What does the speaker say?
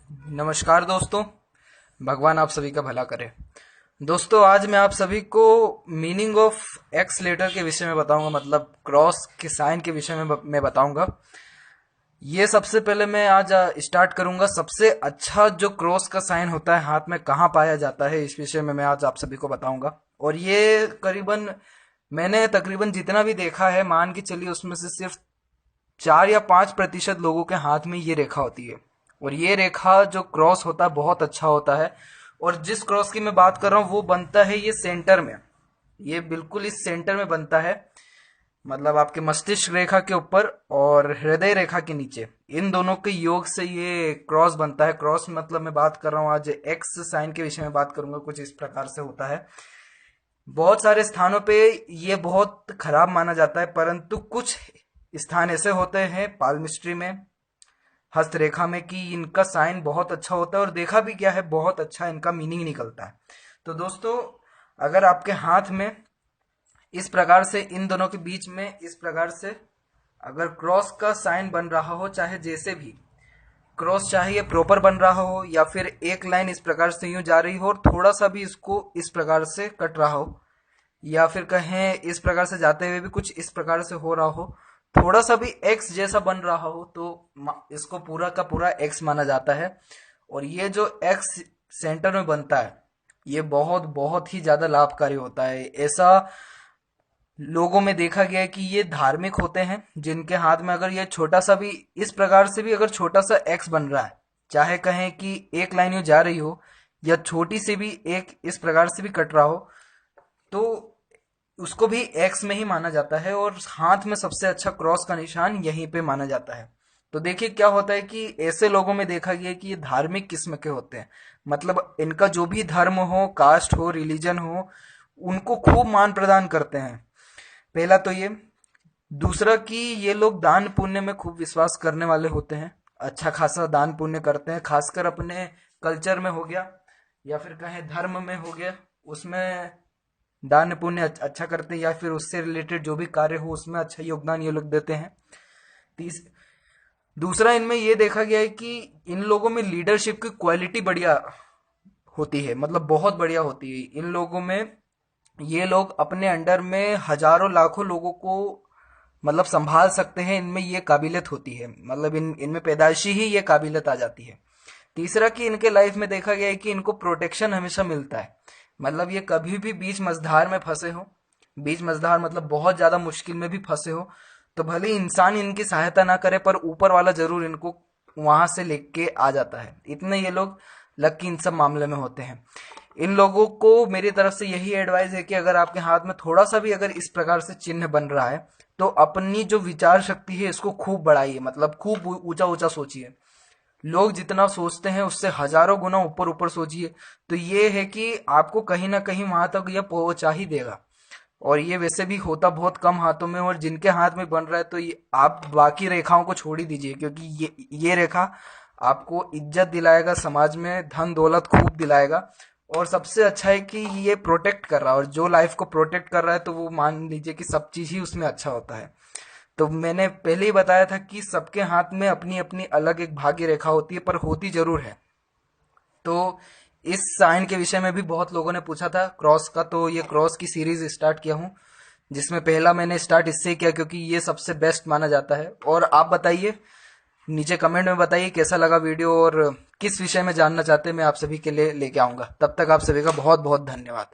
नमस्कार दोस्तों। भगवान आप सभी का भला करे। दोस्तों, आज मैं आप सभी को मीनिंग ऑफ एक्स लेटर के विषय में बताऊंगा, मतलब क्रॉस के साइन के विषय में मैं बताऊंगा। ये सबसे पहले मैं आज स्टार्ट करूंगा। सबसे अच्छा जो क्रॉस का साइन होता है हाथ में कहाँ पाया जाता है, इस विषय में मैं आज आप सभी को बताऊंगा। और ये मैंने तकरीबन जितना भी देखा है, मान के चलिए उसमें से सिर्फ 4 या 5% लोगों के हाथ में ये रेखा होती है। और ये रेखा जो क्रॉस होता है बहुत अच्छा होता है। और जिस क्रॉस की मैं बात कर रहा हूँ वो बनता है ये सेंटर में। ये बिल्कुल इस सेंटर में बनता है, मतलब आपके मस्तिष्क रेखा के ऊपर और हृदय रेखा के नीचे, इन दोनों के योग से ये क्रॉस बनता है। क्रॉस मतलब मैं बात कर रहा हूँ आज एक्स साइन के विषय में बात करूंगा। कुछ इस प्रकार से होता है। बहुत सारे स्थानों पे ये बहुत खराब माना जाता है, परंतु कुछ स्थान ऐसे होते हैं पालमिस्ट्री में, हस्तरेखा में, कि इनका साइन बहुत अच्छा होता है और देखा भी क्या है, बहुत अच्छा इनका मीनिंग निकलता है। तो दोस्तों, अगर आपके हाथ में इस प्रकार से, इन दोनों के बीच में इस प्रकार से अगर क्रॉस का साइन बन रहा हो, चाहे जैसे भी क्रॉस, चाहे ये प्रॉपर बन रहा हो या फिर एक लाइन इस प्रकार से यूं जा रही हो और थोड़ा सा भी इसको इस प्रकार से कट रहा हो, या फिर कहें इस प्रकार से जाते हुए भी कुछ इस प्रकार से हो रहा हो, थोड़ा सा भी एक्स जैसा बन रहा हो, तो इसको पूरा का पूरा एक्स माना जाता है। और ये जो एक्स सेंटर में बनता है ये बहुत बहुत ही ज्यादा लाभकारी होता है। ऐसा लोगों में देखा गया है कि ये धार्मिक होते हैं जिनके हाथ में अगर ये छोटा सा भी इस प्रकार से भी अगर छोटा सा एक्स बन रहा है, चाहे कहें कि एक लाइन यूं जा रही हो या छोटी सी भी एक इस प्रकार से भी कट रहा हो, तो उसको भी एक्स में ही माना जाता है। और हाथ में सबसे अच्छा क्रॉस का निशान यहीं पे माना जाता है। तो देखिए क्या होता है कि ऐसे लोगों में देखा गया है कि ये धार्मिक किस्म के होते हैं, मतलब इनका जो भी धर्म हो, कास्ट हो, रिलीजन हो, उनको खूब मान प्रदान करते हैं। पहला तो ये। दूसरा कि ये लोग दान पुण्य में खूब विश्वास करने वाले होते हैं, अच्छा खासा दान पुण्य करते हैं, खासकर अपने कल्चर में हो गया या फिर कहें धर्म में हो गया, उसमें दान पुण्य अच्छा करते हैं, या फिर उससे रिलेटेड जो भी कार्य हो उसमें अच्छा योगदान ये लोग देते हैं। तीस दूसरा, इनमें ये देखा गया है कि इन लोगों में लीडरशिप की क्वालिटी बढ़िया होती है, मतलब बहुत बढ़िया होती है इन लोगों में। ये लोग अपने अंडर में हजारों लाखों लोगों को मतलब संभाल सकते हैं, इनमें ये काबिलियत होती है, मतलब इनमें पैदाइशी ही ये काबिलियत आ जाती है। तीसरा कि इनके लाइफ में देखा गया है कि इनको प्रोटेक्शन हमेशा मिलता है, मतलब ये कभी भी बीच मझधार में फंसे हो, बीच मझधार मतलब बहुत ज्यादा मुश्किल में भी फंसे हो, तो भले ही इंसान इनकी सहायता ना करे पर ऊपर वाला जरूर इनको वहां से लेके आ जाता है। इतने ये लोग लकी इन सब मामले में होते हैं। इन लोगों को मेरी तरफ से यही एडवाइस है कि अगर आपके हाथ में थोड़ा सा भी अगर इस प्रकार से चिन्ह बन रहा है, तो अपनी जो विचार शक्ति है इसको खूब बढ़ाइए, मतलब खूब ऊंचा ऊंचा सोचिए। लोग जितना सोचते हैं उससे हजारों गुना ऊपर ऊपर सोचिए, तो ये है कि आपको कहीं ना कहीं वहां तक यह पहुंचा ही देगा। और ये वैसे भी होता बहुत कम हाथों में, और जिनके हाथ में बन रहा है तो ये आप बाकी रेखाओं को छोड़ ही दीजिए, क्योंकि ये रेखा आपको इज्जत दिलाएगा, समाज में धन दौलत खूब दिलाएगा। और सबसे अच्छा है कि ये प्रोटेक्ट कर रहा है, और जो लाइफ को प्रोटेक्ट कर रहा है तो वो मान लीजिए कि सब चीज ही उसमें अच्छा होता है। तो मैंने पहले ही बताया था कि सबके हाथ में अपनी अपनी अलग एक भाग्य रेखा होती है, पर होती जरूर है। तो इस साइन के विषय में भी बहुत लोगों ने पूछा था क्रॉस का, तो ये क्रॉस की सीरीज स्टार्ट किया हूँ, जिसमें पहला मैंने स्टार्ट इससे किया क्योंकि ये सबसे बेस्ट माना जाता है। और आप बताइए, नीचे कमेंट में बताइए कैसा लगा वीडियो और किस विषय में जानना चाहते हैं, मैं आप सभी के लिए लेके आऊंगा। तब तक आप सभी का बहुत बहुत धन्यवाद।